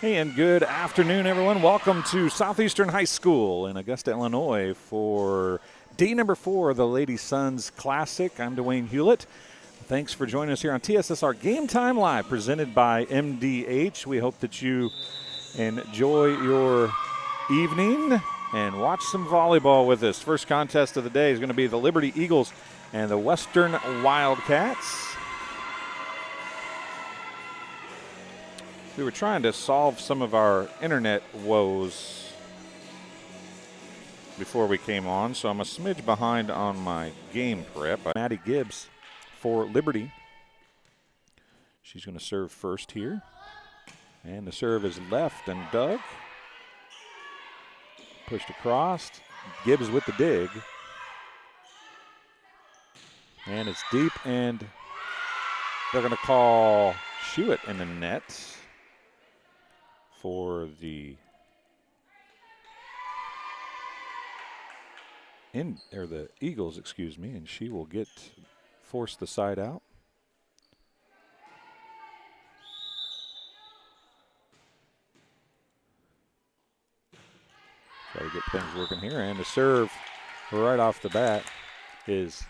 Hey, and good afternoon, everyone. Welcome to Southeastern High School in Augusta, Illinois for day number 4 of the Lady Sons Classic. I'm Dwayne Hulett. Thanks for joining us here on TSSR Game Time Live, presented by MDH. We hope that you enjoy your evening and watch some volleyball with us. First contest of the day is going to be the Liberty Eagles and the Western Wildcats. We were trying to solve some of our internet woes before we came on, so I'm a smidge behind on my game prep. Maddie Gibbs for Liberty. She's going to serve first here. And the serve is left and dug. Pushed across. Gibbs with the dig. And it's deep, and they're going to call Hulett in the net for the Eagles, excuse me, and she will force the side out. Try to get things working here, and the serve right off the bat is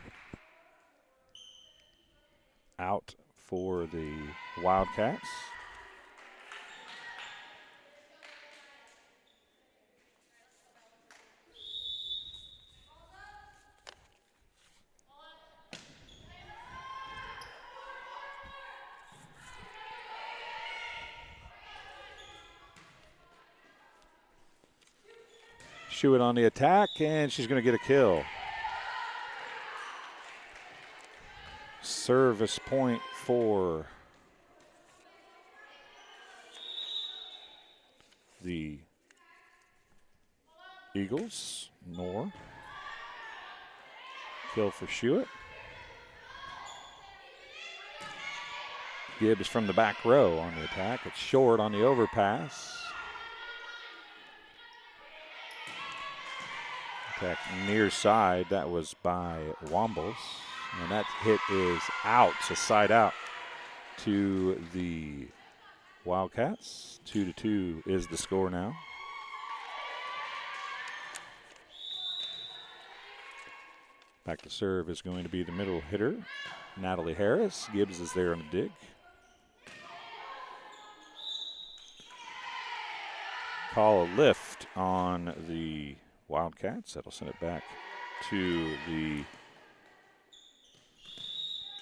out for the Wildcats. Hulett on the attack, and she's going to get a kill. Service point for the Eagles. Nor. Kill for Hulett. Gibbs from the back row on the attack. It's short on the overpass. Attack near side. That was by Wombles. And that hit is out, so side out to the Wildcats. 2-2 is the score now. Back to serve is going to be the middle hitter, Natalie Harris. Gibbs is there on the dig. Call a lift on the Wildcats. That'll send it back to the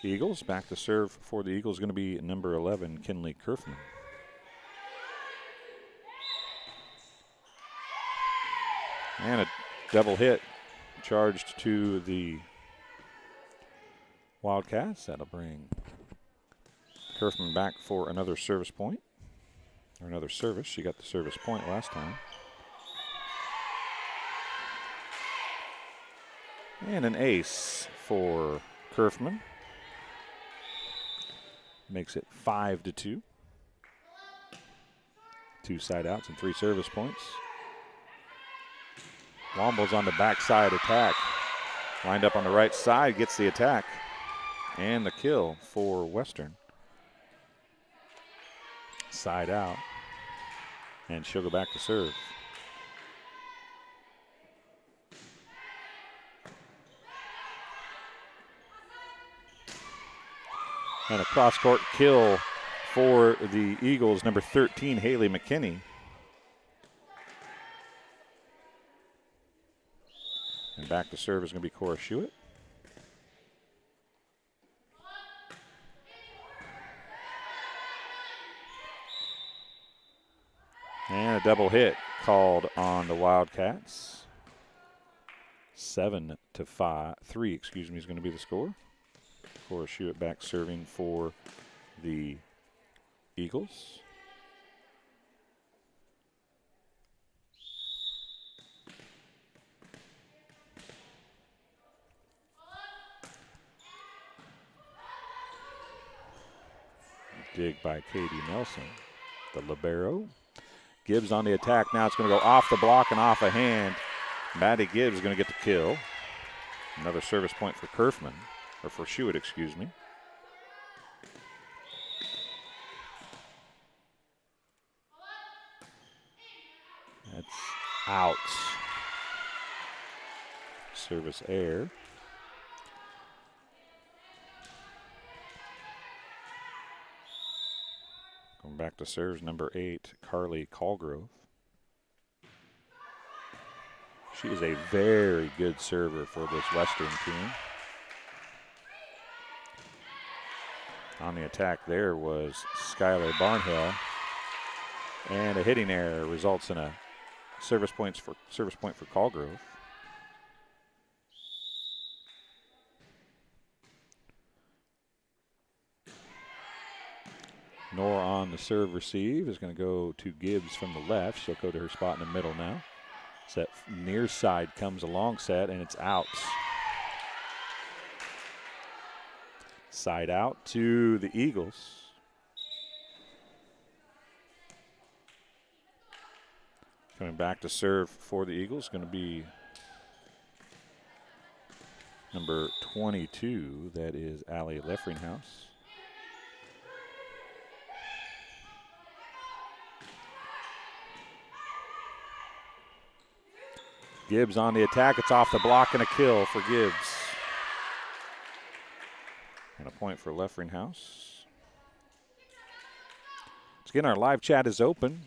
Eagles. Back to serve for the Eagles going to be number 11, Kinley Kerfman. And a double hit charged to the Wildcats. That'll bring Kerfman back for another service point, or another service. She got the service point last time. And an ace for Kerfman. Makes it 5-2. 2 side outs and 3 service points. Wombles on the backside attack. Lined up on the right side, gets the attack. And the kill for Western. Side out. And she'll go back to serve. And a cross-court kill for the Eagles, number 13, Haley McKinney. And back to serve is going to be Cora Hulett. And a double hit called on the Wildcats. 7-3, is going to be the score. Cora Hulett back serving for the Eagles. Dig by Katie Nelson, the libero. Gibbs on the attack. Now it's going to go off the block and off a hand. Maddie Gibbs is going to get the kill. Another service point for Kerfman. Or for Hulett, excuse me. it's out. Service error. Going back to serves number 8, Carly Colgrove. She is a very good server for this Western team. On the attack there was Skylar Barnhill. And a hitting error results in a service point for Colgrove. Nor on the serve receive is going to go to Gibbs from the left. She'll go to her spot in the middle now. So that near side comes a long set, and it's out. Side out to the Eagles. Coming back to serve for the Eagles, going to be number 22. That is Allie Leffringhouse. Gibbs on the attack. It's off the block and a kill for Gibbs. And a point for Leffringhouse. Once again, our live chat is open.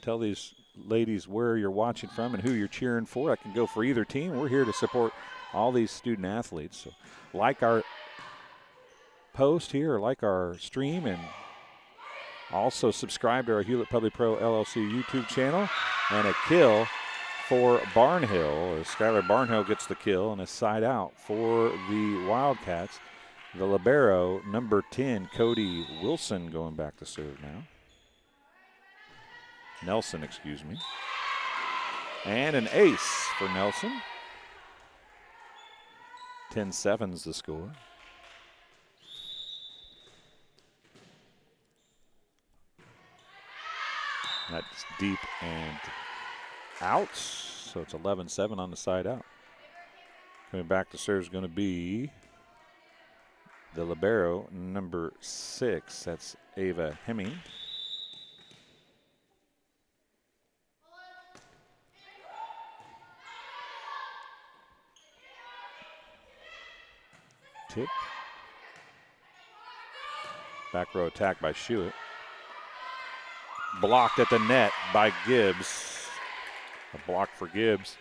Tell these ladies where you're watching from and who you're cheering for. I can go for either team. We're here to support all these student athletes. So like our post here, or like our stream, and also subscribe to our Hulett PubliPro LLC YouTube channel. And a kill for Barnhill, as Skylar Barnhill gets the kill, and a side out for the Wildcats. The libero, number 10, Cody Wilson, going back to serve now. Nelson, excuse me. And an ace for Nelson. 10-7's the score. That's deep and out, so it's 11-7 on the side out. Coming back to serve is going to be the libero, number 6. That's Ava Hemming. Tip. Back row attack by Schuett. Blocked at the net by Gibbs. A block for Gibbs.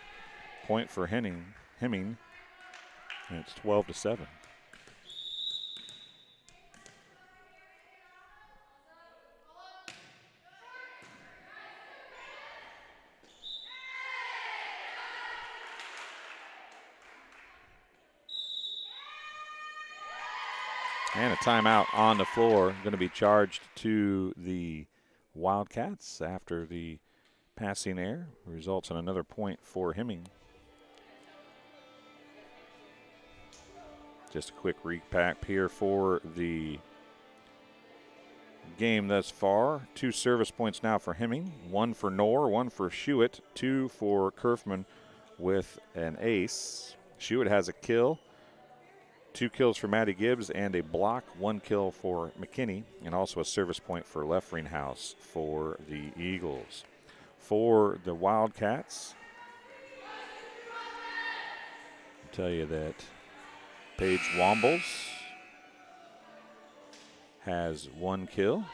Point for Hemming. And it's 12-7. And a timeout on the floor, going to be charged to the Wildcats after the passing error. Results in another point for Hemming. Just a quick recap here for the game thus far. 2 service points now for Hemming. 1 for Knorr, 1 for Schuett, 2 for Kerfman with an ace. Schuett has a kill. 2 kills for Maddie Gibbs and a block, 1 kill for McKinney, and also a service point for Leffringhouse for the Eagles. For the Wildcats, I'll tell you that Paige Wombles has 1 kill.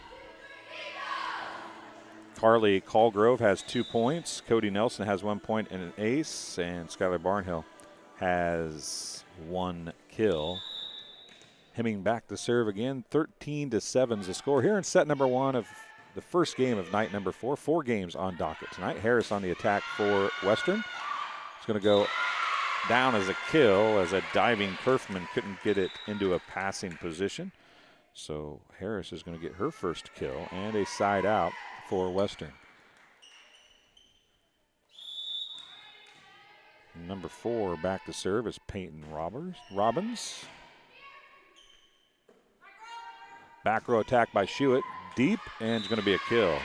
Carly Colgrove has 2 points. Cody Nelson has 1 point and an ace, and Skylar Barnhill has 1 kill. Hemming back to serve again. 13-7 is the score here in set number 1 of the first game of night number 4. 4 games on docket tonight. Harris on the attack for Western. It's going to go down as a kill as a diving Kerfman couldn't get it into a passing position. So Harris is going to get her first kill and a side out for Western. Number 4 back to serve is Peyton Robbins. Back row attack by Schuett. Deep, and it's going to be a kill.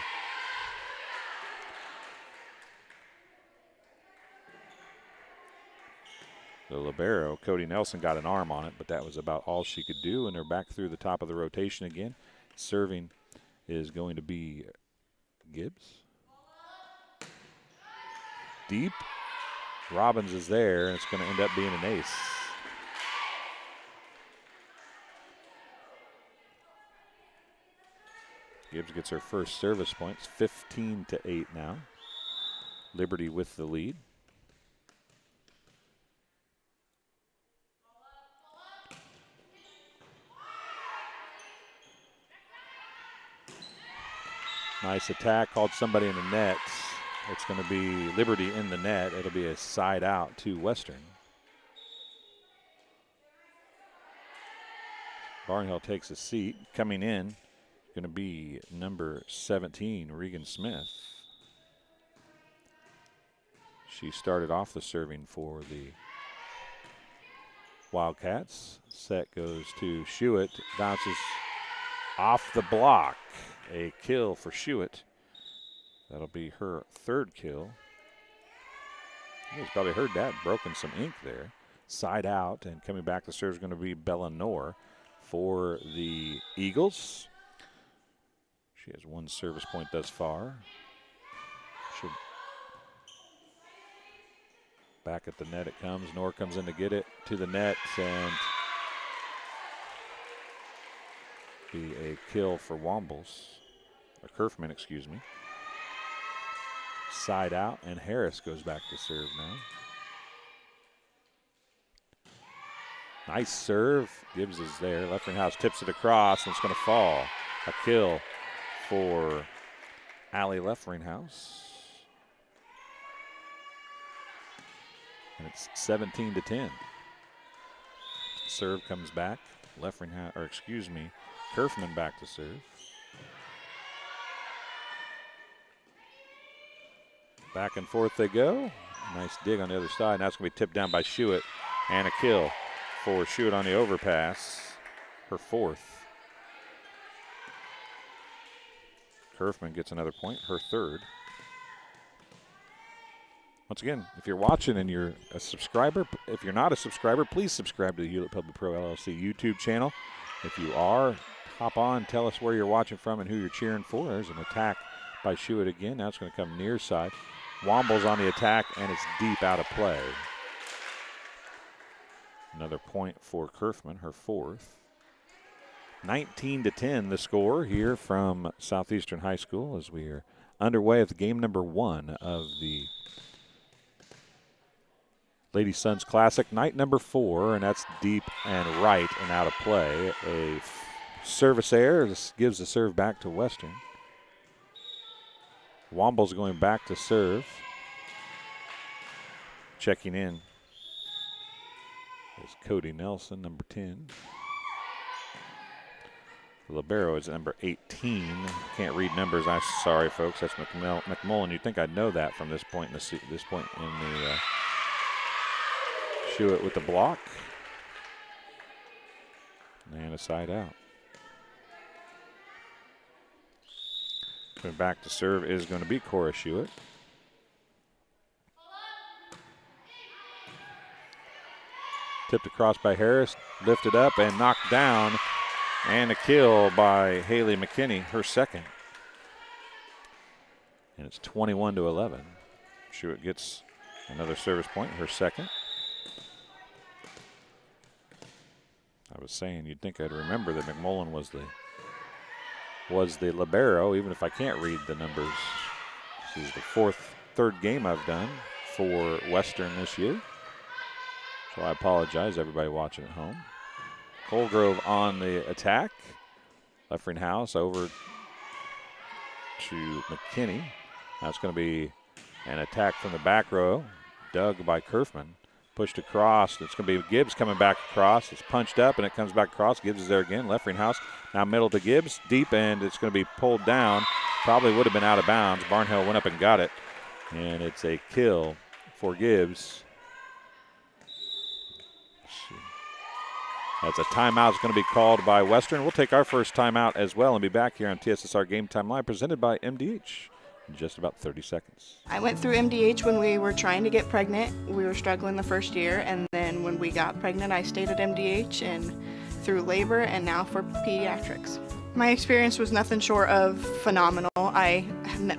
The libero, Cody Nelson, got an arm on it, but that was about all she could do, and they're back through the top of the rotation again. Serving is going to be Gibbs. deep. Robbins is there, and it's going to end up being an ace. Gibbs gets her first service points, 15-8 now. Liberty with the lead. Nice attack, called somebody in the net. It's going to be Liberty in the net. It'll be a side out to Western. Barnhill takes a seat. Coming in, going to be number 17, Regan Smith. She started off the serving for the Wildcats. Set goes to Schuett, bounces off the block. A kill for Schuett. That'll be her third kill. You guys probably heard that, broken some ink there. Side out, and coming back to serve is going to be Bella Noor for the Eagles. She has one service point thus far. Should back at the net it comes. Noor comes in to get it to the net, and be a kill for Wombles, or Kerfman, excuse me. Side out, and Harris goes back to serve now. Nice serve. Gibbs is there. Leffinghouse tips it across, and it's going to fall. A kill for Allie Leffinghouse. And it's 17-10. Serve comes back. Leffinghouse, or excuse me, Kerfman back to serve. Back and forth they go. Nice dig on the other side. Now it's going to be tipped down by Schuett, and a kill for Schuett on the overpass. Her fourth. Kerfman gets another point, her third. Once again, if you're watching and you're a subscriber, if you're not a subscriber, please subscribe to the Hulett PubliPro LLC YouTube channel. If you are, hop on, tell us where you're watching from and who you're cheering for. There's an attack by Schuett again. Now it's going to come near side. Womble's on the attack, and it's deep out of play. Another point for Kerfman, her fourth. 19-10 the score here from Southeastern High School as we are underway with game number 1 of the Lady Sons Classic, night number 4, and that's deep and right and out of play. A service error. This gives the serve back to Western. Womble's going back to serve. Checking in is Cody Nelson, number 10. The libero is number 18. Can't read numbers. I'm sorry, folks. That's McMullen. You'd think I'd know that from this point in the Schuett with the block. And a side out. Coming back to serve is going to be Cora Schuett. Tipped across by Harris, lifted up and knocked down, and a kill by Haley McKinney, her second. And it's 21-11. Schuett gets another service point, her second. I was saying you'd think I'd remember that McMullen was the libero, even if I can't read the numbers. This is the third game I've done for Western this year. So I apologize, everybody watching at home. Colgrove on the attack. Leffinghouse over to McKinney. Now it's going to be an attack from the back row. Dug by Kerfman. Pushed across. It's going to be Gibbs coming back across. It's punched up and it comes back across. Gibbs is there again. Leffinghouse now middle to Gibbs. Deep end. It's going to be pulled down. Probably would have been out of bounds. Barnhill went up and got it. And it's a kill for Gibbs. That's a timeout is going to be called by Western. We'll take our first timeout as well and be back here on TSSR Game Time Live, presented by MDH in just about 30 seconds. I went through MDH when we were trying to get pregnant. We were struggling the first year, and then when we got pregnant, I stayed at MDH and through labor and now for pediatrics. My experience was nothing short of phenomenal. I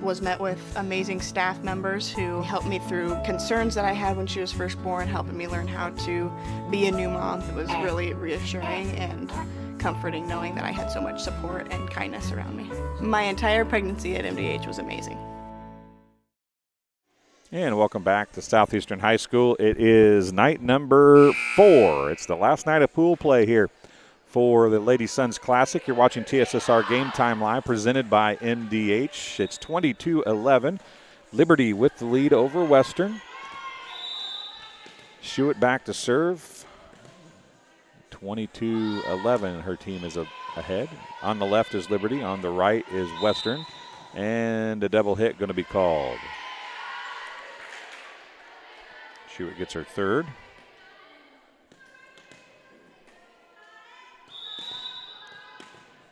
was met with amazing staff members who helped me through concerns that I had when she was first born, helping me learn how to be a new mom. It was really reassuring and comforting knowing that I had so much support and kindness around me. My entire pregnancy at MDH was amazing. And welcome back to Southeastern High School. It is night number 4. It's the last night of pool play here for the Lady Sons Classic. You're watching TSSR Game Time Live, presented by MDH. It's 22-11. Liberty with the lead over Western. Schuett back to serve. 22-11. Her team is ahead. On the left is Liberty. On the right is Western. And a double hit going to be called. Schuett gets her third.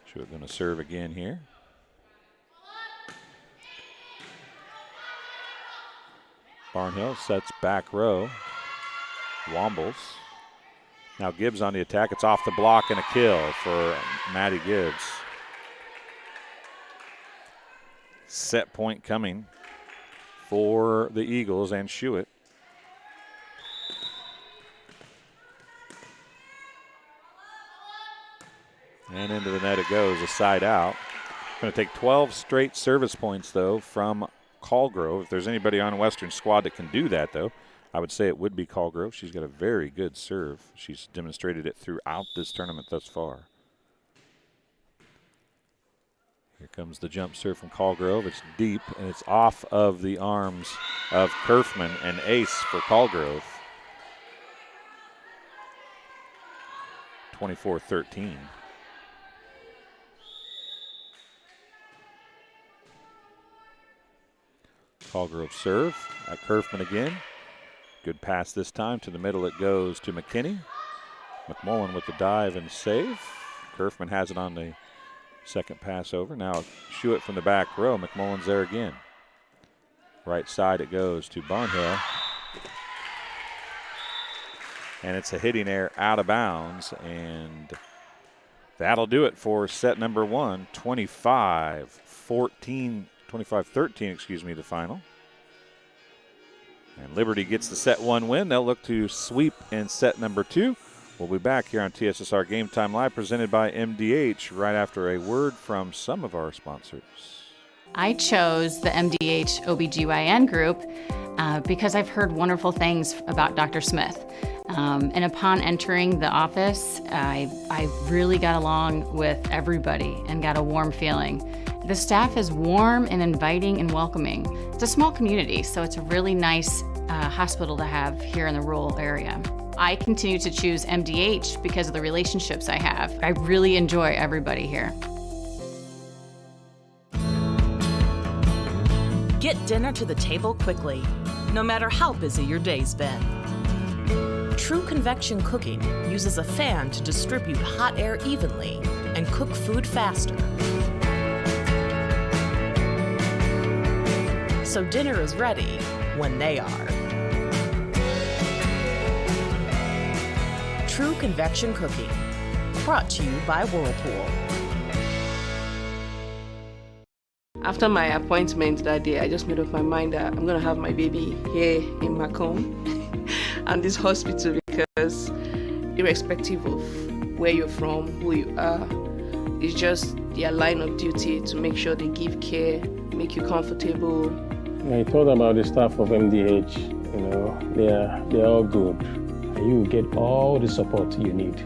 Schuett going to serve again here. Barnhill sets back row. Wombles. Now Gibbs on the attack. It's off the block and a kill for Maddie Gibbs. Set point coming for the Eagles and Schuett. And into the net it goes, a side out. Going to take 12 straight service points, though, from Callgrove. If there's anybody on Western squad that can do that, though, I would say it would be Callgrove. She's got a very good serve. She's demonstrated it throughout this tournament thus far. Here comes the jump serve from Callgrove. It's deep, and it's off of the arms of Kerfman, and ace for Callgrove. 24-13. Callgrove serve at Kerfman again. Good pass this time. To the middle it goes to McKinney. McMullen with the dive and save. Kerfman has it on the second pass over. Now Schuett from the back row. McMullen's there again. Right side it goes to Barnhill. And it's a hitting error out of bounds. And that'll do it for set number 1. 25-13, excuse me, the final. And Liberty gets the set 1 win. They'll look to sweep in set number 2. We'll be back here on TSSR Game Time Live, presented by MDH, right after a word from some of our sponsors. I chose the MDH OBGYN group because I've heard wonderful things about Dr. Smith. And upon entering the office, I really got along with everybody and got a warm feeling. The staff is warm and inviting and welcoming. It's a small community, so it's a really nice hospital to have here in the rural area. I continue to choose MDH because of the relationships I have. I really enjoy everybody here. Get dinner to the table quickly, no matter how busy your day's been. True Convection Cooking uses a fan to distribute hot air evenly and cook food faster. So dinner is ready when they are. True Convection Cooking, brought to you by Whirlpool. After my appointment that day, I just made up my mind that I'm going to have my baby here in Macomb and this hospital, because irrespective of where you're from, who you are, it's just their line of duty to make sure they give care, make you comfortable. I thought about the staff of MDH, they're all good. And you will get all the support you need.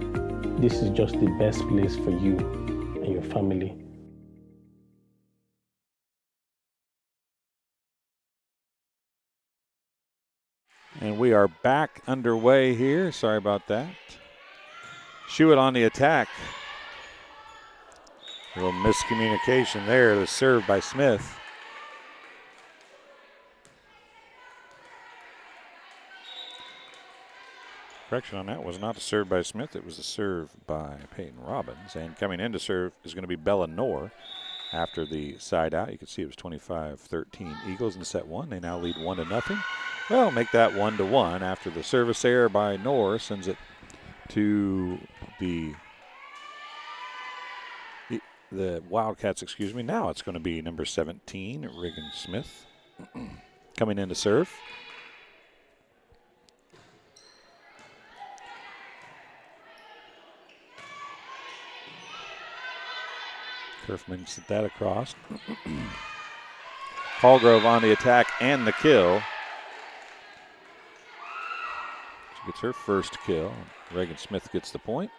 This is just the best place for you and your family. And we are back underway here. Sorry about that. Schuett on the attack. A little miscommunication there. The serve by Smith. Correction on that, was not a serve by Smith. It was a serve by Peyton Robbins. And coming in to serve is going to be Bella Knorr after the side out. You can see it was 25-13 Eagles in set 1. They now lead 1-0. Well, make that 1-1 after the service error by Knorr sends it to the the Wildcats, excuse me. Now it's going to be number 17, Regan Smith, coming in to serve. Kerfman sent that across. Colgrove on the attack and the kill. She gets her first kill. Reagan Smith gets the point.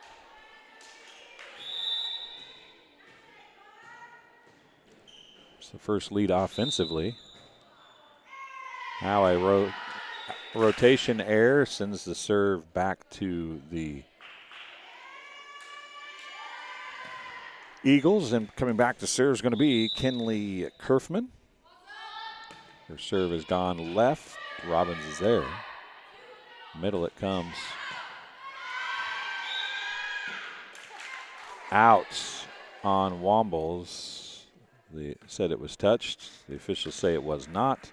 It's the first lead offensively. Now a rotation error sends the serve back to the Eagles, and coming back to serve is going to be Kenley Kerfman. Her serve has gone left. Robbins is there. Middle it comes. Out on Wombles. They said it was touched. The officials say it was not.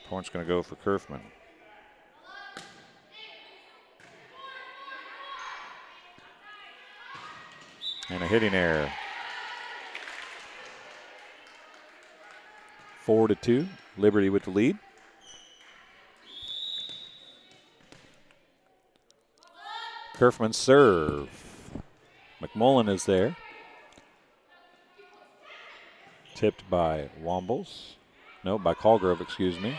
Point's going to go for Kerfman. And a hitting error. 4-2. Liberty with the lead. Kerfman serve. McMullen is there. Tipped by Wombles. No, by Colgrove, excuse me.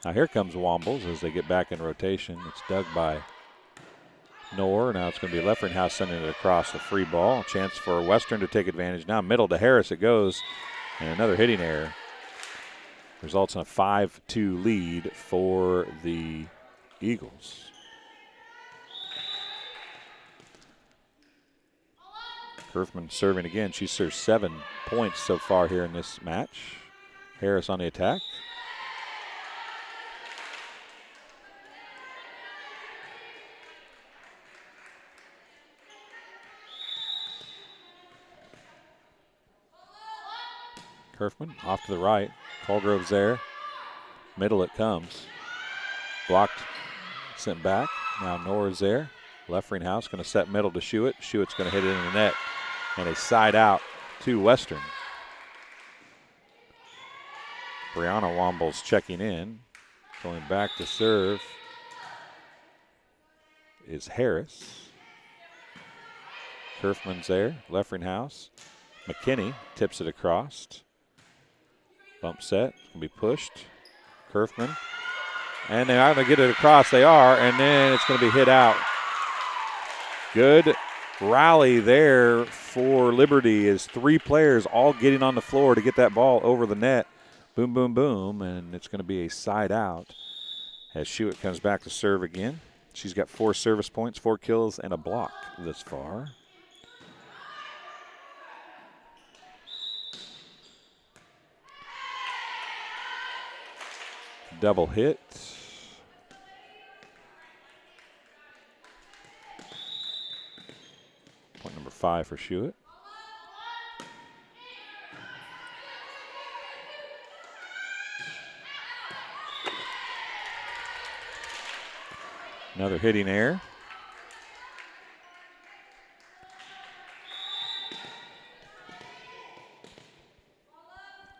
Now here comes Wombles as they get back in rotation. It's dug by Knorr. Now it's going to be Leffringhouse sending it across the free ball. Chance for Western to take advantage. Now middle to Harris it goes. And another hitting error. Results in a 5-2 lead for the Eagles. Kerfman serving again. She served 7 points so far here in this match. Harris on the attack. Kerfman off to the right. Colgrove's there. Middle it comes. Blocked, sent back. Now Nor's there. Leffringhouse going to set middle to Schuett. Schuett's going to hit it in the net. And a side out to Western. Brianna Wombles checking in. Going back to serve is Harris. Kerfman's there. Leffringhouse. McKinney tips it across. Bump set. It's going to be pushed. Kerfman. And they are going to get it across. They are. And then it's going to be hit out. Good rally there for Liberty as 3 players all getting on the floor to get that ball over the net. Boom, boom, boom. And it's going to be a side out as Schuett comes back to serve again. She's got 4 service points, 4 kills, and a block this far. Double hit. Point number 5 for Schuett. Another hitting error.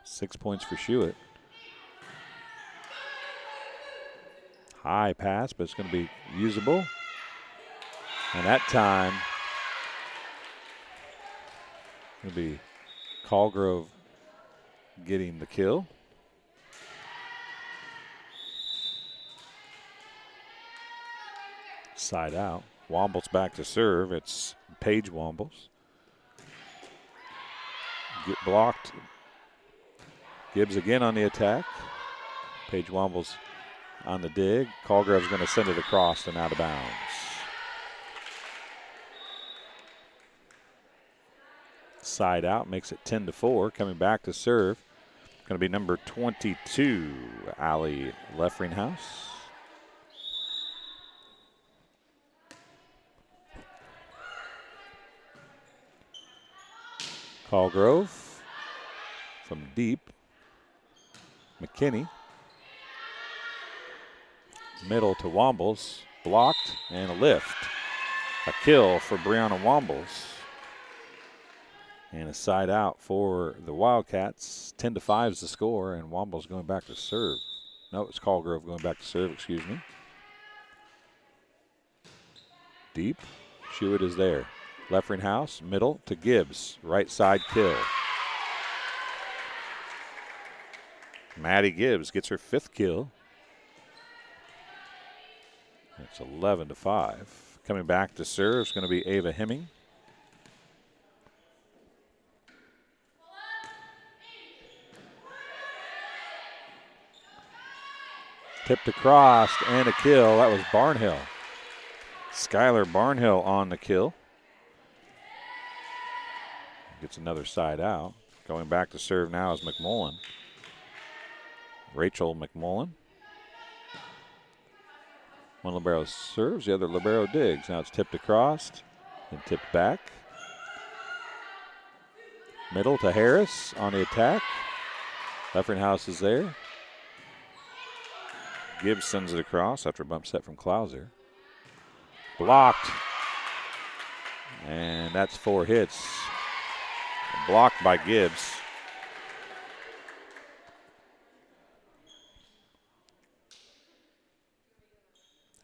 Six points for Schuett. High pass, but it's going to be usable. And that time, it'll be Colgrove getting the kill. Side out. Wombles back to serve. It's Paige Wombles. Get blocked. Gibbs again on the attack. Paige Wombles on the dig. Colgrove's going to send it across and out of bounds. Side out makes it 10-4. Coming back to serve. Going to be number 22, Allie Leffringhouse. Colgrove from deep. McKinney. Middle to Wombles. Blocked and a lift. A kill for Brianna Wombles. And a side out for the Wildcats. 10-5 is the score, and Wombles going back to serve. No, it's Callgrove going back to serve, excuse me. Deep. Shewitt is there. Leffringhouse, middle to Gibbs. Right side kill. Maddie Gibbs gets her 5th kill. It's 11-5. Coming back to serve is going to be Ava Hemming. Tipped across and a kill. That was Barnhill. Skylar Barnhill on the kill. Gets another side out. Going back to serve now is McMullen. Rachel McMullen. One libero serves, the other libero digs. Now it's tipped across and tipped back. Middle to Harris on the attack. Leffringhouse is there. Gibbs sends it across after a bump set from Klauser. Blocked. And that's 4 hits. Blocked by Gibbs.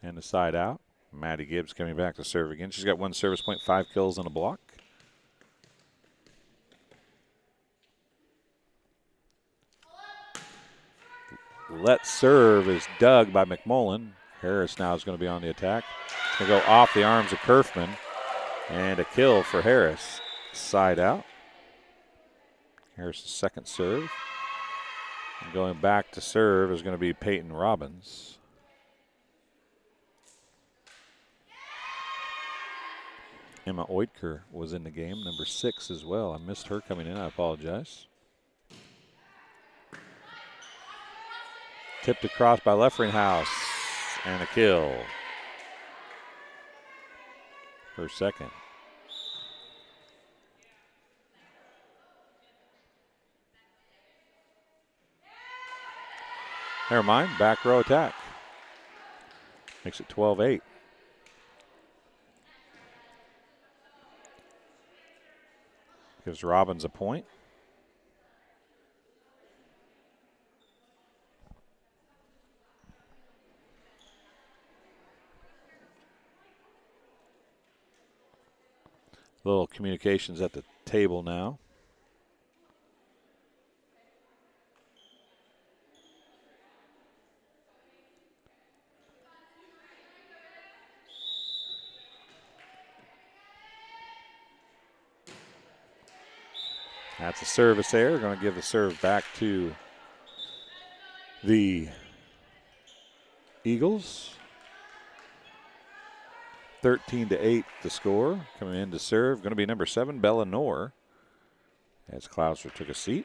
And the side out. Maddie Gibbs coming back to serve again. She's got 1 service point, 5 kills and a block. Let serve is dug by McMullen. Harris now is going to be on the attack. It's going to go off the arms of Kerfman. And a kill for Harris. Side out. Harris' 2nd serve. And going back to serve is going to be Peyton Robbins. Emma Oetker was in the game, number 6 as well. I missed her coming in. I apologize. Tipped across by Leffringhouse, and a kill. Her 2nd. Never mind, back row attack. Makes it 12-8. Gives Robbins a point. Little communications at the table now. That's a service error. Going to give the serve back to the Eagles. 13-8 the score. Coming in to serve, going to be number 7, Bella Knorr, as Klauser took a seat.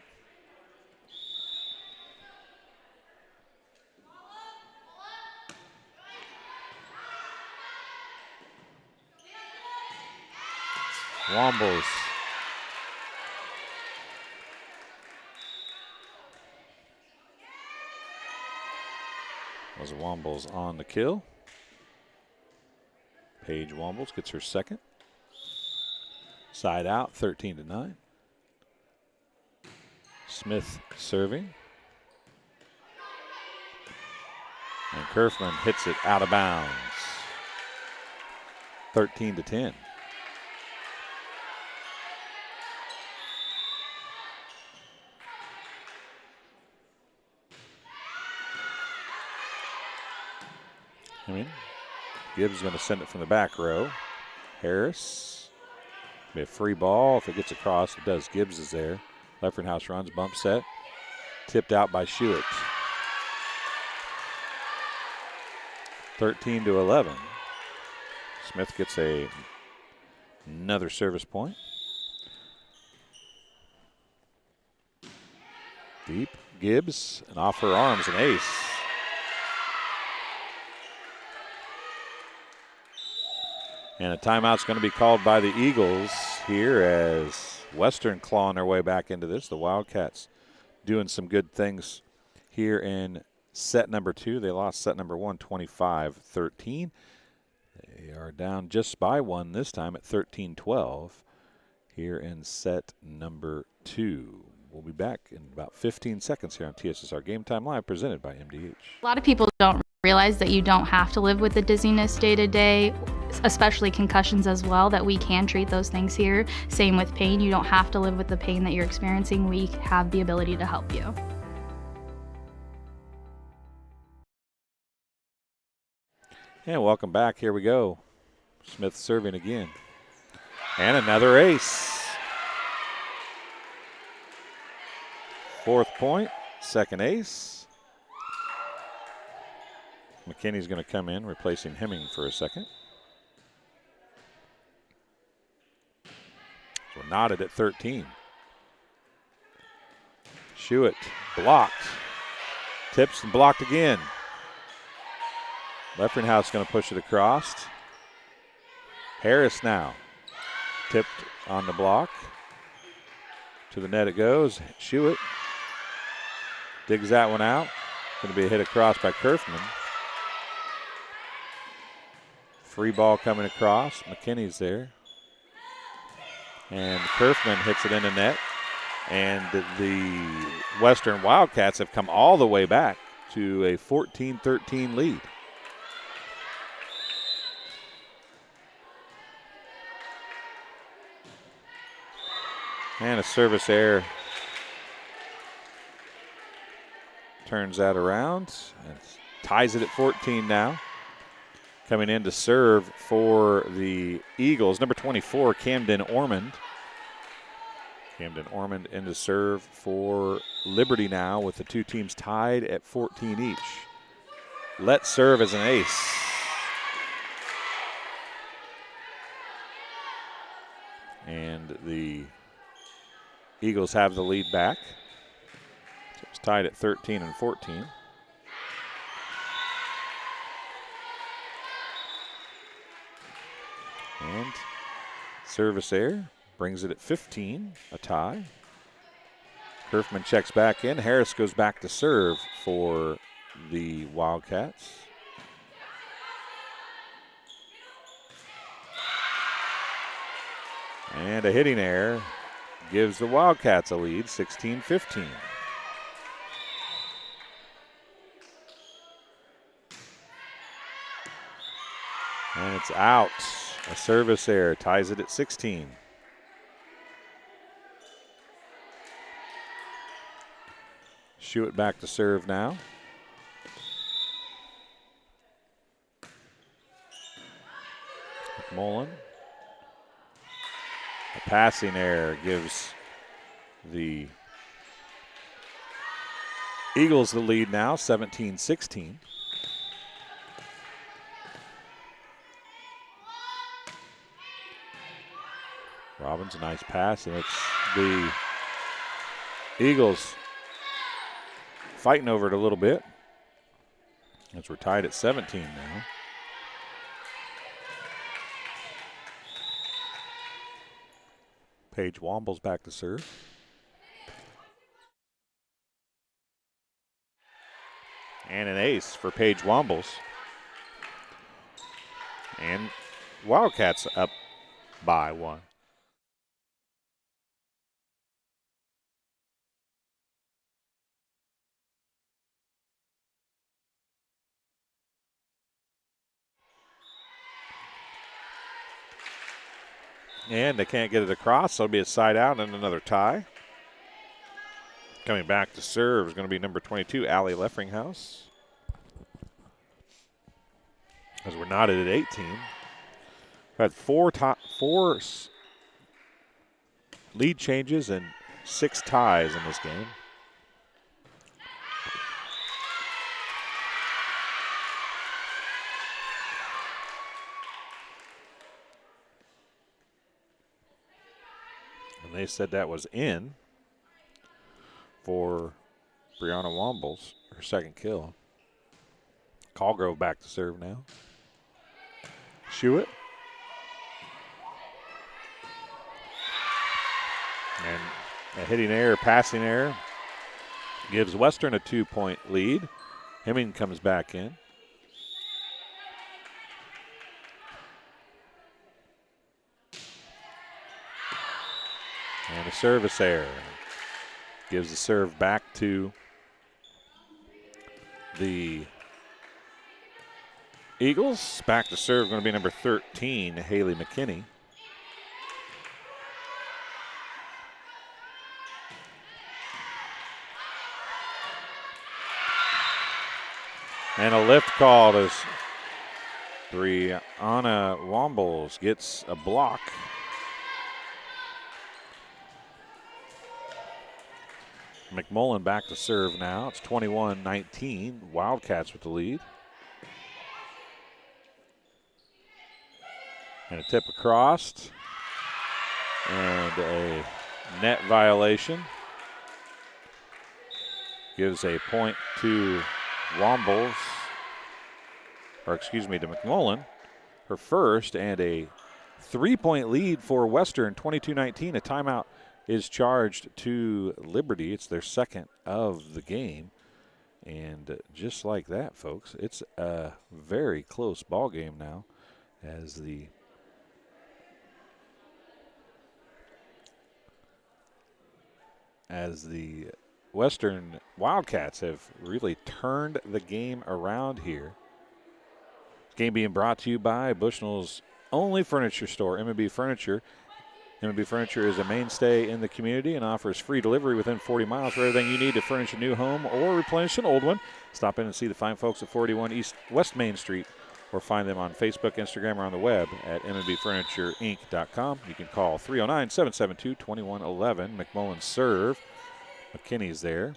Wombles. Was Wombles on the kill. Paige Wombles gets her 2nd. Side out, 13-9. Smith serving. And Kerfman hits it out of bounds. 13-10. Gibbs is going to send it from the back row. Harris. Be a free ball. If it gets across, it does. Gibbs is there. Leffringhouse runs, bump set. Tipped out by Shewitt. 13-11. Smith gets another service point. Deep. Gibbs, and off her arms, an ace. And a timeout's going to be called by the Eagles here as Western clawing their way back into this. The Wildcats doing some good things here in set number 2. They lost set number 1, 25-13. They are down just by one this time at 13-12 here in set number 2. We'll be back in about 15 seconds here on TSSR Game Time Live, presented by MDH. A lot of people don't realize that you don't have to live with the dizziness day to day, especially concussions as well, that we can treat those things here. Same with pain. You don't have to live with the pain that you're experiencing. We have the ability to help you. And welcome back. Here we go. Smith serving again. And another ace. 4th point, 2nd ace. McKinney's going to come in, replacing Hemming for a second. So knotted at 13. Schuett blocked. Tips and blocked again. Leffringhouse going to push it across. Harris now. Tipped on the block. To the net it goes. Schuett digs that one out. Going to be a hit across by Kerfman. Free ball coming across. McKinney's there. And Kerfman hits it in the net. And the Western Wildcats have come all the way back to a 14-13 lead. And a service error turns that around and ties it at 14 now. Coming in to serve for the Eagles, number 24, Camden Ormond. Camden Ormond in to serve for Liberty now, with the two teams tied at 14 each. Let's serve as an ace. And the Eagles have the lead back. So it's tied at 13 and 14. And service error brings it at 15, a tie. Kerfman checks back in. Harris goes back to serve for the Wildcats. And a hitting error gives the Wildcats a lead, 16-15. And it's out. A service error ties it at 16. Schuett back to serve now. McMullen. A passing error gives the Eagles the lead now, 17-16. Robbins, a nice pass, and it's the Eagles fighting over it a little bit as we're tied at 17 now. Paige Womble's back to serve. And an ace for Paige Wombles. And Wildcats up by one. And they can't get it across, so it'll be a side out and another tie. Coming back to serve is going to be number 22, Allie Leffringhouse. As we're knotted at 18. We've had four lead changes and 6 ties in this game. And they said that was in for Brianna Wombles, her second kill. Callgrove back to serve now. Schuett. And a hitting error, passing error, gives Western a 2-point lead. Hemming comes back in. a service error. Gives the serve back to the Eagles. Back to serve going to be number 13, Haley McKinney. And a lift called as Brianna Wombles gets a block. McMullen back to serve now. It's 21-19. Wildcats with the lead. And a tip across. And a net violation. Gives a point to Wombles, or excuse me, to McMullen, her first, and a 3-point lead for Western, 22-19. A timeout is charged to Liberty. It's their second of the game. And just like that, folks, it's a very close ball game now as the Western Wildcats have really turned the game around here. This game being brought to you by Bushnell's only furniture store, M&B Furniture. M&B Furniture is a mainstay in the community and offers free delivery within 40 miles for everything you need to furnish a new home or replenish an old one. Stop in and see the fine folks at 41 East West Main Street, or find them on Facebook, Instagram, or on the web at mbfurnitureinc.com. You can call 309-772-2111. McMullen serve. McKinney's there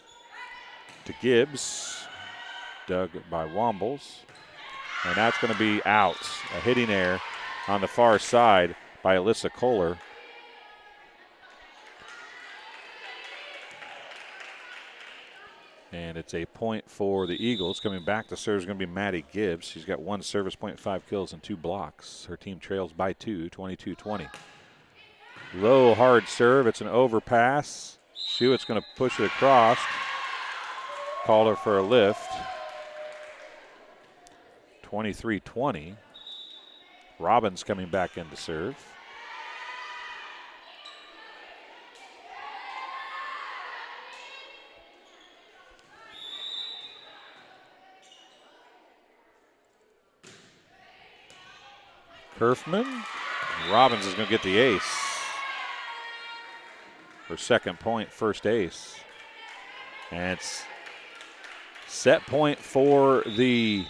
to Gibbs, dug by Wombles, and that's going to be out. A hitting error on the far side by Alyssa Kohler. And it's a point for the Eagles. Coming back to serve is going to be Maddie Gibbs. She's got 1 service point, 5 kills, and 2 blocks. Her team trails by 2, 22-20. Low, hard serve. It's an overpass. Hewitt's going to push it across. Called her for a lift. 23-20. Robbins coming back in to serve. Kerfman. Robbins is going to get the ace. Her second point, first ace. And it's set point for the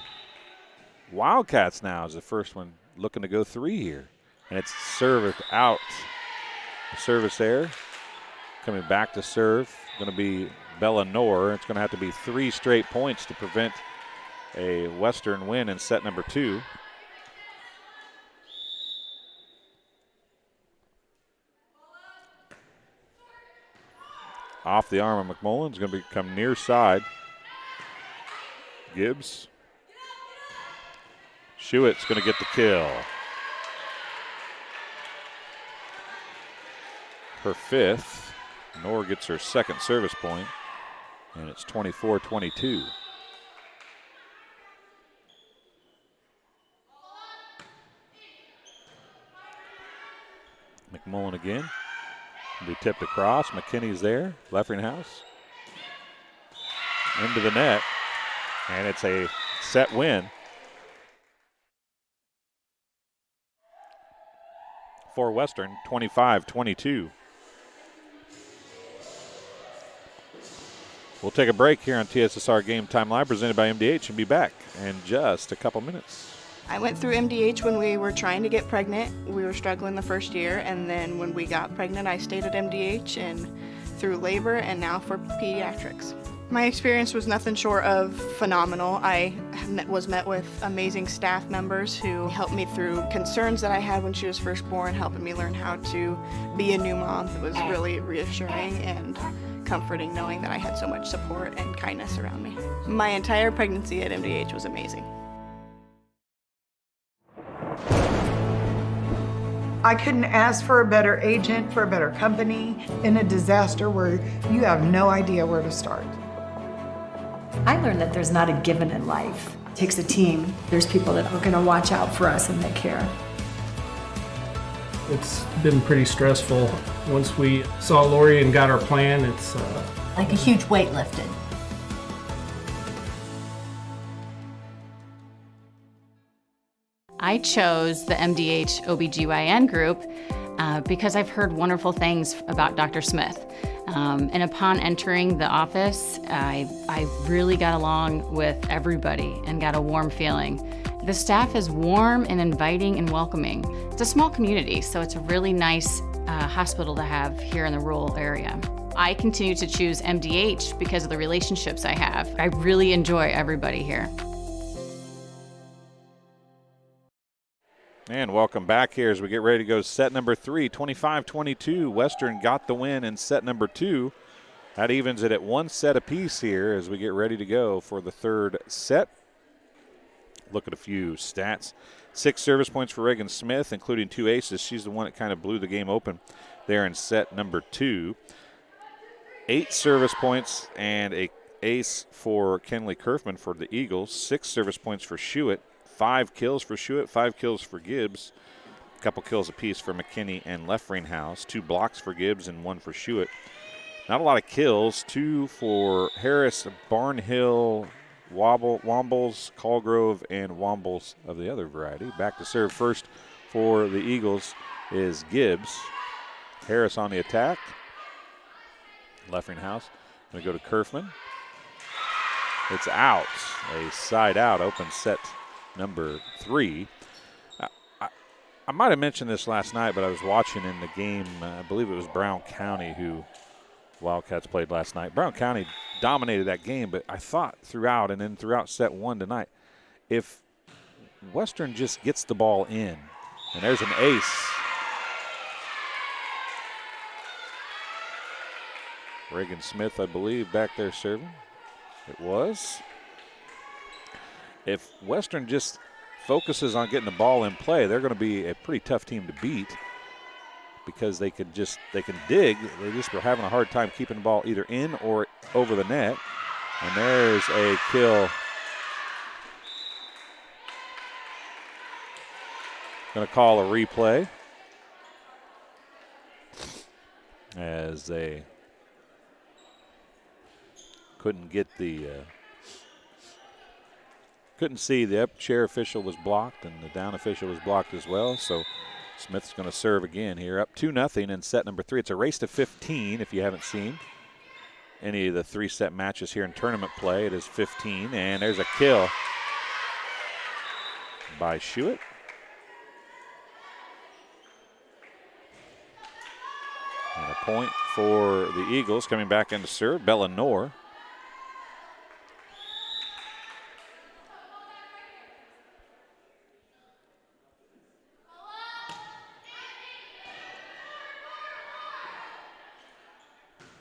Wildcats now as the first one looking to go 3 here. And it's served out. The service error. Coming back to serve, going to be Bella Knorr. It's going to have to be 3 straight points to prevent a Western win in set number 2. Off the arm of McMullen. Is going to become near side. Gibbs. Shewitt's going to get the kill. Her 5th. Knorr gets her second service point, and it's 24-22. McMullen again. Be tipped across. McKinney's there. Leffringhouse. Into the net. And it's a set win for Western, 25-22. We'll take a break here on TSSR Game Time Live, presented by MDH, and be back in just a couple minutes. I went through MDH when we were trying to get pregnant. We were struggling the first year, and then when we got pregnant, I stayed at MDH and through labor and now for pediatrics. My experience was nothing short of phenomenal. I was met with amazing staff members who helped me through concerns that I had when she was first born, helping me learn how to be a new mom. It was really reassuring and comforting knowing that I had so much support and kindness around me. My entire pregnancy at MDH was amazing. I couldn't ask for a better agent, for a better company in a disaster where you have no idea where to start. I learned that there's not a given in life. It takes a team. There's people that are going to watch out for us and they care. It's been pretty stressful. Once we saw Lori and got our plan, it's Like a huge weight lifted. I chose the MDH OBGYN group because I've heard wonderful things about Dr. Smith. And upon entering the office, I really got along with everybody and got a warm feeling. The staff is warm and inviting and welcoming. It's a small community, so it's a really nice hospital to have here in the rural area. I continue to choose MDH because of the relationships I have. I really enjoy everybody here. And welcome back here as we get ready to go set number 3, 25-22. Western got the win in set number 2. That evens it at 1 set apiece here as we get ready to go for the third set. Look at a few stats. 6 service points for Reagan Smith, including 2 aces. She's the one that kind of blew the game open there in set number 2. 8 service points and a ace for Kenley Kerfman for the Eagles. 6 service points for Schuett. 5 kills for Schuett, 5 kills for Gibbs. A couple kills apiece for McKinney and Leffringhouse. 2 blocks for Gibbs and 1 for Schuett. Not a lot of kills. 2 for Harris, Barnhill, Wombles, Colgrove, and Wombles of the other variety. Back to serve first for the Eagles is Gibbs. Harris on the attack. Leffringhouse going to go to Kerfman. It's out. A side out, open set number 3. I might have mentioned this last night, but I was watching in the game, I believe it was Brown County who Wildcats played last night. Brown County dominated that game, but I thought throughout and then throughout set 1 tonight, if Western just gets the ball in, and there's an ace. Reagan Smith, I believe, back there serving. It was. If Western just focuses on getting the ball in play, they're going to be a pretty tough team to beat because they can dig. They just were having a hard time keeping the ball either in or over the net. And there's a kill. Going to call a replay as they couldn't get the couldn't see the up chair official was blocked and the down official was blocked as well. So Smith's going to serve again here, up 2-0 in set number 3. It's a race to 15 if you haven't seen any of the 3-set matches here in tournament play. It is 15, and there's a kill by Schuett. And a point for the Eagles. Coming back in to serve, Bella Noor.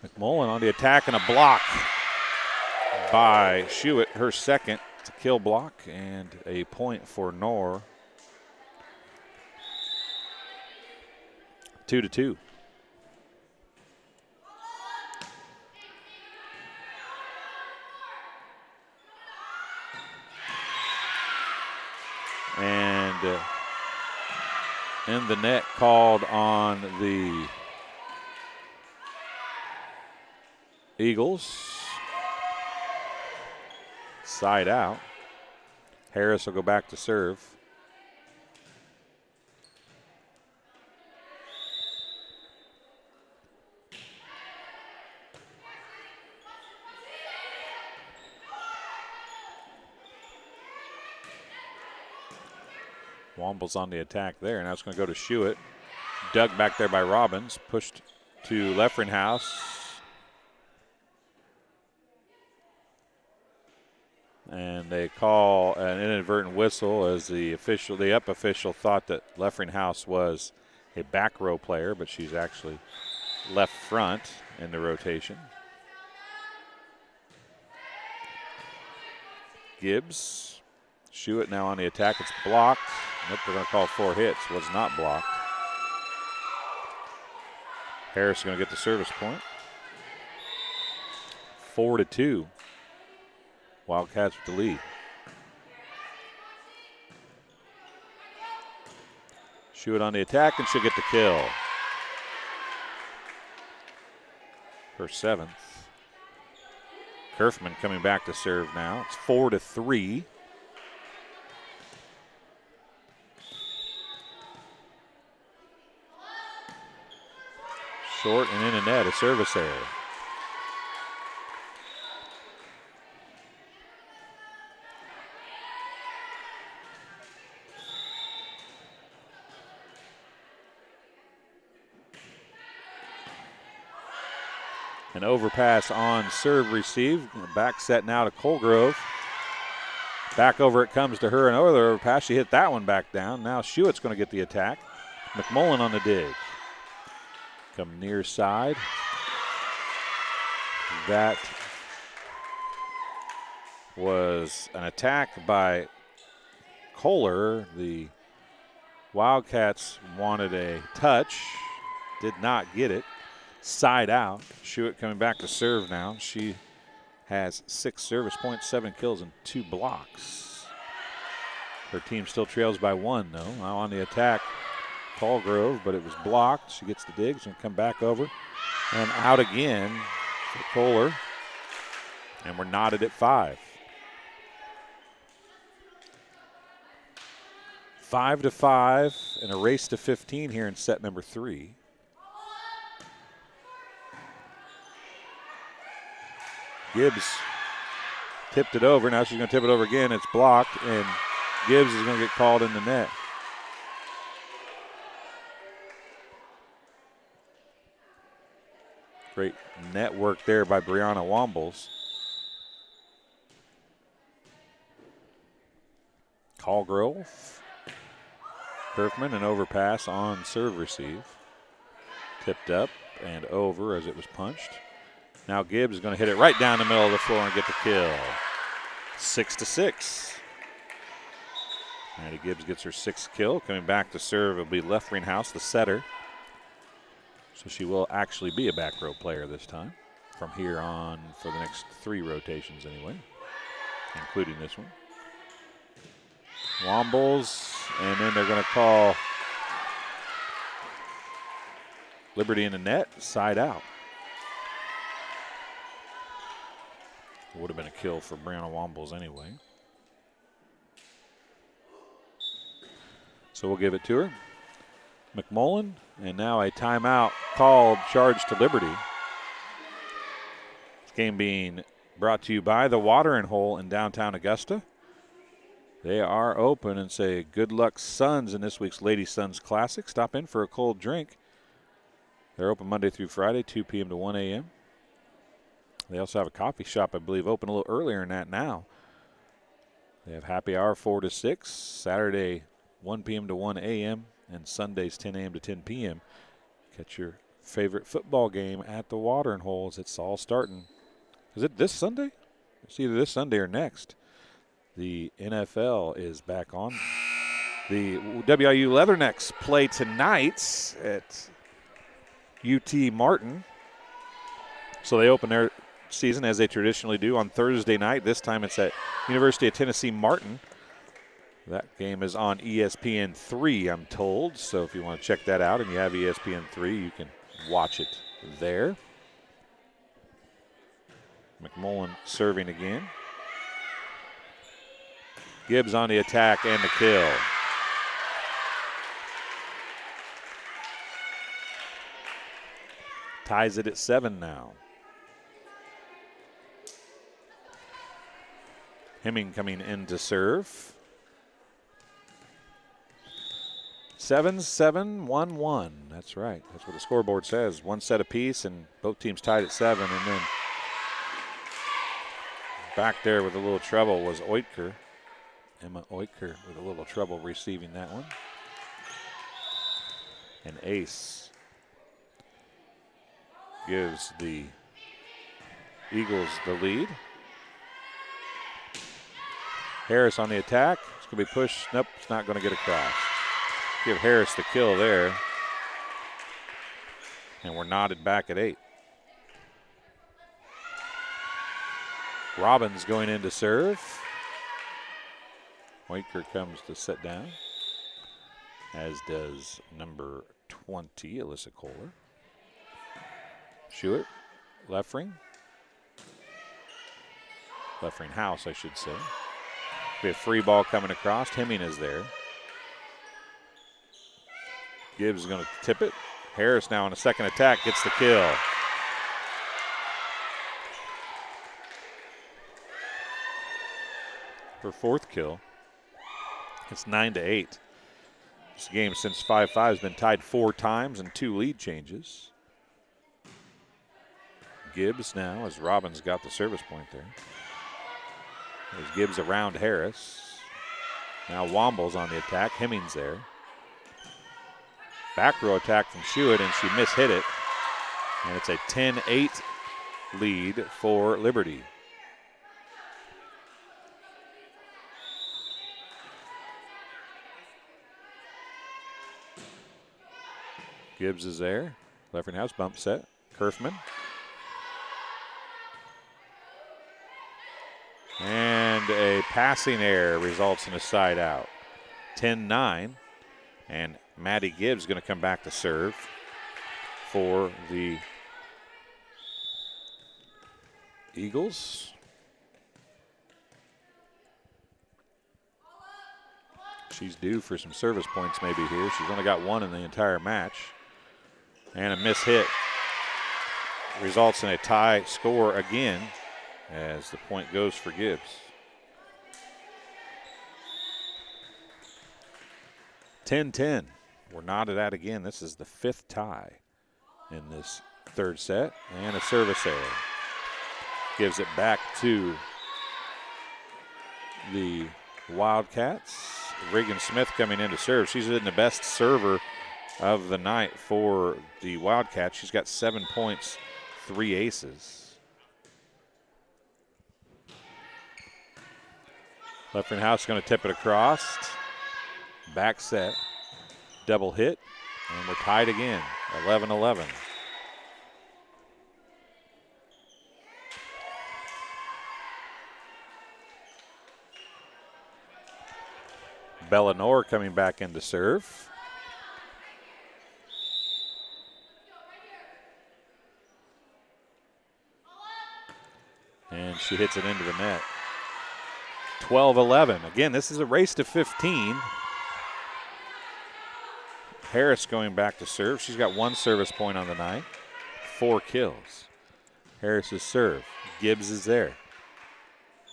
McMullen on the attack and a block by Schuett, her second. It's a kill block and a point for Noor. 2-2. And in the net called on the Eagles. Side out. Harris will go back to serve. Womble's on the attack there. Now it's going to go to Schuett. Dug back there by Robbins. Pushed to Leffringhouse. And they call an inadvertent whistle as the up official thought that Leffringhouse was a back row player, but she's actually left front in the rotation. Gibbs, Schuett now on the attack. It's blocked. Nope, they're going to call 4 hits. Was not blocked. Harris is going to get the service point. 4-2. Wildcats with the lead. Schuett on the attack, and she'll get the kill. Her 7th. Kerfman coming back to serve now. It's 4-3. Short and in a net, a service error. An overpass on serve receive. Back set now to Colgrove. Back over it comes to her. Another overpass. She hit that one back down. Now Schuett's going to get the attack. McMullen on the dig. Come near side. That was an attack by Kohler. The Wildcats wanted a touch. Did not get it. Side out. Schuett coming back to serve now. She has 6 service points, 7 kills, and 2 blocks. Her team still trails by 1, though. Now on the attack, Colgrove, but it was blocked. She gets the dig. She's going to come back over and out again for Kohler. And we're knotted at 5. 5-5 and a race to 15 here in set number 3. Gibbs tipped it over. Now she's going to tip it over again. It's blocked, and Gibbs is going to get called in the net. Great network there by Brianna Wombles. Colgrove. Kerfman, an overpass on serve receive. Tipped up and over as it was punched. Now Gibbs is going to hit it right down the middle of the floor and get the kill. 6-6. Maddie Gibbs gets her 6th kill. Coming back to serve, it'll be Leffringhouse, the setter. So she will actually be a back row player this time. From here on for the next 3 rotations anyway, including this one. Wombles, and then they're going to call Liberty in the net, side out. Would have been a kill for Brianna Wombles anyway. So we'll give it to her. McMullen, and now a timeout called, charge to Liberty. This game being brought to you by the Watering Hole in downtown Augusta. They are open, and say good luck Suns in this week's Lady Suns Classic. Stop in for a cold drink. They're open Monday through Friday, 2 p.m. to 1 a.m. They also have a coffee shop, I believe, open a little earlier than that now. They have happy hour 4 to 6, Saturday 1 p.m. to 1 a.m., and Sundays 10 a.m. to 10 p.m. Catch your favorite football game at the Watering Hole as it's all starting. Is it this Sunday? It's either this Sunday or next. The NFL is back on. The WIU Leathernecks play tonight at UT Martin. So they open their season as they traditionally do on Thursday night. This time it's at University of Tennessee Martin. That game is on ESPN3, I'm told. So if you want to check that out and you have ESPN3, you can watch it there. McMullen serving again. Gibbs on the attack and the kill. Ties it at 7 now. Hemming coming in to serve. 7-7-1-1. That's right. That's what the scoreboard says. One set apiece, and both teams tied at 7. And then back there with a little trouble was Oetker. Emma Oetker with a little trouble receiving that one. And Ace gives the Eagles the lead. Harris on the attack. It's going to be pushed. Nope, it's not going to get across. Give Harris the kill there. And we're knotted back at 8. Robbins going in to serve. Oetker comes to sit down. as does number 20, Alyssa Kohler. Schuett, left ring. Left ring house, I should say. We have free ball coming across. Hemming is there. Gibbs is going to tip it. Harris now on a second attack gets the kill. Her fourth kill. It's 9-8. This game since 5-5 has been tied 4 times and 2 lead changes. Gibbs now as Robbins got the service point there. There's Gibbs around Harris. Now Womble's on the attack. Hemming's there. Back row attack from Schuett, and she mishit it. And it's a 10-8 lead for Liberty. Gibbs is there. Left ring house bump set. Kerfman. And a passing error results in a side out. 10-9. And Maddie Gibbs going to come back to serve for the Eagles. She's due for some service points maybe here. She's only got 1 in the entire match. And a miss hit results in a tie score again as the point goes for Gibbs. 10-10. We're knotted out again. This is the 5th tie in this third set. And a service error. Gives it back to the Wildcats. Regan Smith coming in to serve. She's been the best server of the night for the Wildcats. She's got 7 points, 3 aces. Left ring house going to tip it across. Back set. Double hit. And we're tied again. 11-11. Bellinor coming back in to serve. And she hits it into the net. 12-11. Again, this is a race to 15. Harris going back to serve. She's got 1 service point on the night. 4 kills. Harris's serve. Gibbs is there.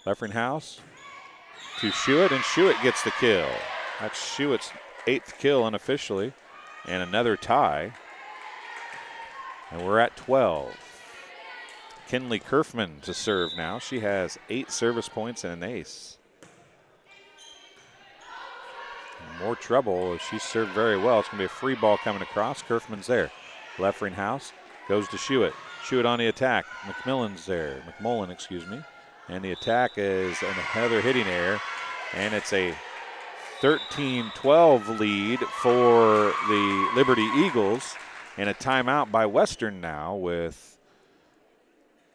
Left ring house to Schuett, and Schuett gets the kill. That's Schuett's 8th kill unofficially, and another tie. And we're at 12. Kinley Kerfman to serve now. She has 8 service points and an ace. And more trouble as she served very well. It's going to be a free ball coming across. Kerfman's there. Left ring house goes to Schuett. Schuett on the attack. McMullen, excuse me. And the attack is another hitting error. And it's a 13-12 lead for the Liberty Eagles. And a timeout by Western now, with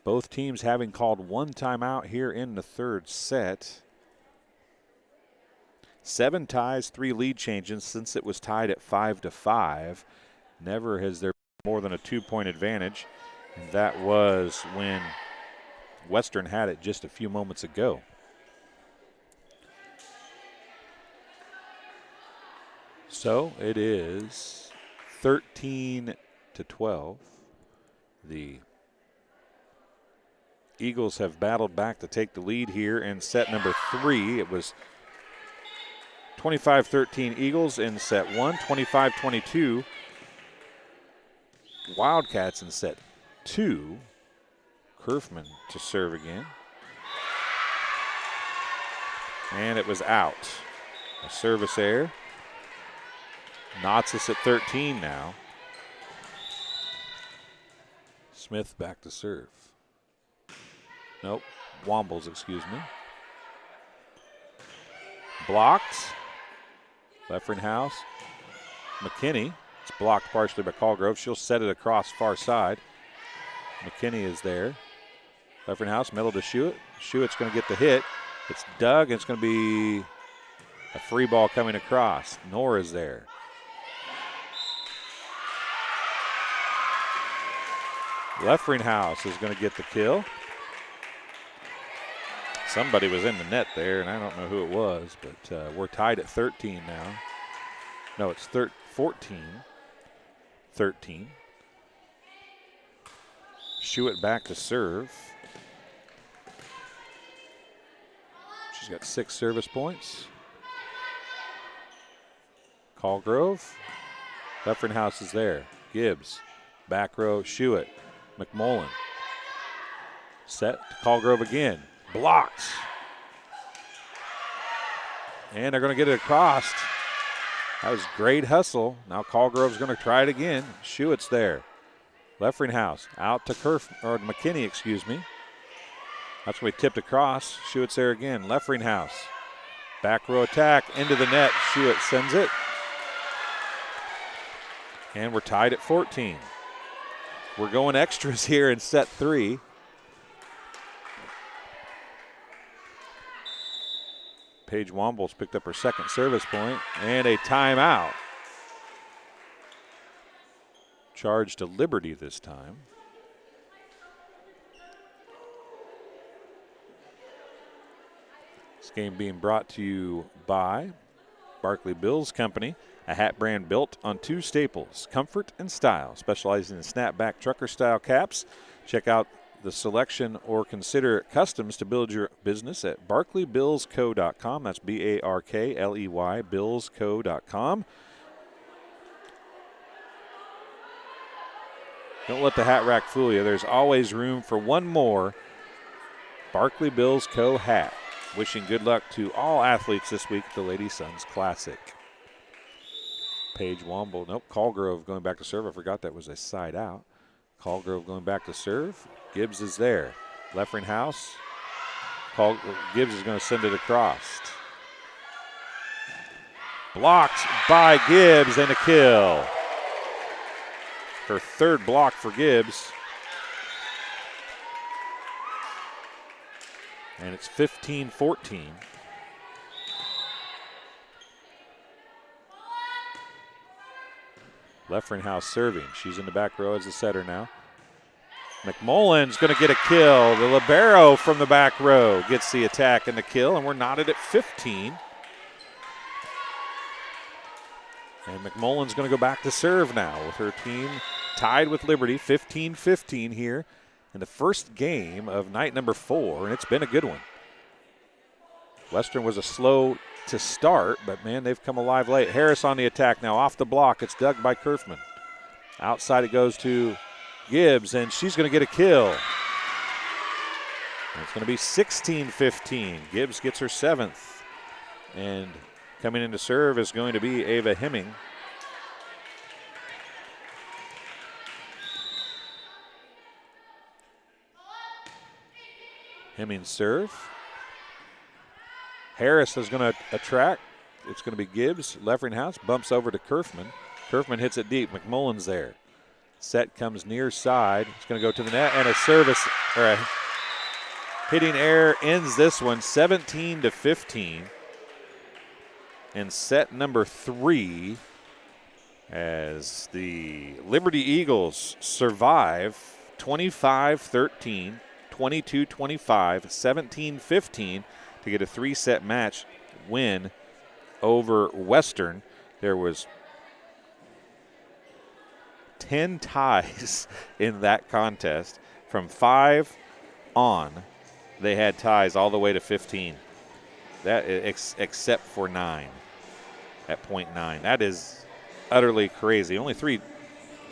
both teams having called 1 timeout here in the third set. 7 ties, 3 lead changes since it was tied at 5-5. Never has there been more than a 2-point advantage. And that was when Western had it just a few moments ago. So it is 13-12. The Eagles have battled back to take the lead here in set number 3. It was 25-13 Eagles in set 1, 25-22 Wildcats in set 2. Kerfman to serve again. And it was out. A service error. Knots us at 13 now. Smith back to serve. Nope, Wombles, excuse me. Blocked. Left ring house. McKinney. It's blocked partially by Callgrove. She'll set it across far side. McKinney is there. Left ring house, middle to Schuett. Schuett's going to get the hit. It's dug, and it's going to be a free ball coming across. Nora is there. Leffringhouse is going to get the kill. Somebody was in the net there, and I don't know who it was, but we're tied at 13 now. No, it's 14. 13. Schuett back to serve. She's got 6 service points. Callgrove. Leffringhouse is there. Gibbs. Back row, Schuett. McMullen. Set to Callgrove again. Blocked. And they're going to get it across. That was great hustle. Now Callgrove's going to try it again. Schuett's there. Leffringhouse out to McKinney, excuse me. That's going to be tipped across. Schuett's there again. Leffringhouse. Back row attack into the net. Schuett sends it. And we're tied at 14. We're going extras here in set 3. Paige Wombles picked up her second service point and a timeout. Charge to Liberty this time. This game being brought to you by Barkley Bills Company, a hat brand built on 2 staples, comfort and style, specializing in snapback trucker style caps. Check out the selection or consider customs to build your business at barkleybillsco.com. That's BARKLEY, billsco.com. Don't let the hat rack fool you. There's always room for one more Barkley Bills Co. hat. Wishing good luck to all athletes this week at the Lady Sons Classic. Paige Womble, nope, Callgrove going back to serve. I forgot that was a side out. Callgrove going back to serve. Gibbs is there. Leffringhouse. Gibbs is going to send it across. Blocked by Gibbs and a kill. Her 3rd block for Gibbs. And it's 15-14. Leffringhouse serving. She's in the back row as the setter now. McMullen's going to get a kill. The libero from the back row gets the attack and the kill, and we're knotted at 15. And McMullen's going to go back to serve now with her team tied with Liberty, 15-15 here in the first game of night number 4, and it's been a good one. Western was a slow to start, but man, they've come alive late. Harris on the attack now, off the block. It's dug by Kerfman. Outside it goes to Gibbs, and she's going to get a kill. And it's going to be 16-15. Gibbs gets her 7th. And coming in to serve is going to be Ava Hemming. Hemming serve. Harris is going to attract. It's going to be Gibbs. Leffringhouse bumps over to Kerfman. Kerfman hits it deep. McMullen's there. Set comes near side. It's going to go to the net, and a service or a hitting error ends this one 17-15. And set number 3 as the Liberty Eagles survive 25-13, 22-25, 17-15 to get a 3-set match win over Western. There was 10 ties in that contest. From 5 on, they had ties all the way to 15. That except for 9 at .9. That is utterly crazy. Only 3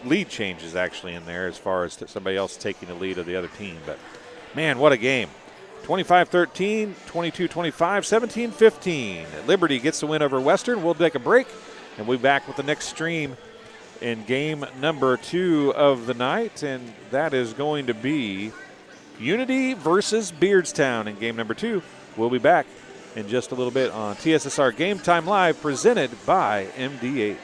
lead changes actually in there as far as somebody else taking the lead of the other team. But man, what a game. 25-13, 22-25, 17-15. Liberty gets the win over Western. We'll take a break, and we'll be back with the next stream in game number 2 of the night, and that is going to be Unity versus Beardstown in game number 2. We'll be back in just a little bit on TSSR Game Time Live, presented by MDH.